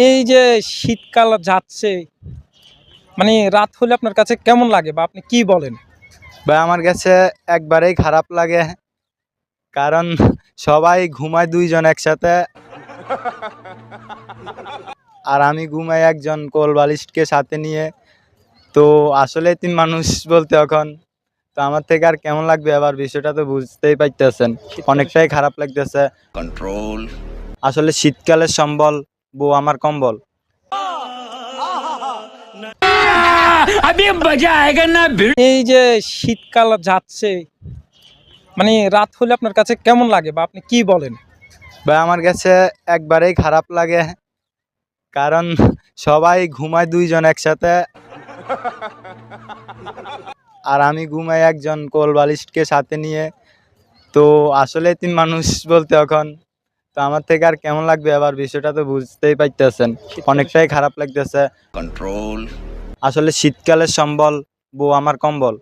এই যে শীতকাল যাচ্ছে, মানে রাত হলে আপনার কাছে কেমন লাগে বা আপনি কি বলেন? ভাই আমার কাছে একবারেই খারাপ লাগে, কারণ সবাই ঘুমায় দুইজন একসাথে আর আমি ঘুমাই একজন কোল বালিশকে সাথে নিয়ে। তো আসলে তিন মানুষ বলতে এখন তো আমার থেকে আর কেমন লাগবে, আবার বিষয়টা তো বুঝতেই পাইতেছেন, অনেকটাই খারাপ লাগতেছে। कंट्रोल। আসলে শীতকালের সম্বল বউ আমার কম্বল। এই যে শীতকাল যাচ্ছে, মানে রাত হলে আপনার কাছে কেমন লাগে বা আপনি কি বলেন? ভাই আমার কাছে একবারেই খারাপ লাগে, কারণ সবাই ঘুমায় দুইজন একসাথে আর আমি ঘুমাই একজন কোল বালিশকে সাথে নিয়ে। তো আসলে তিন মানুষ বলতে এখন তো আমার থেকে আর কেমন লাগবে, আবার বিষয়টা তো বুঝতেই পাইতেছেন, অনেকটাই খারাপ লাগতেছে। कंट्रोल। আসলে শীতকালের সম্বল বউ আমার কম্বল।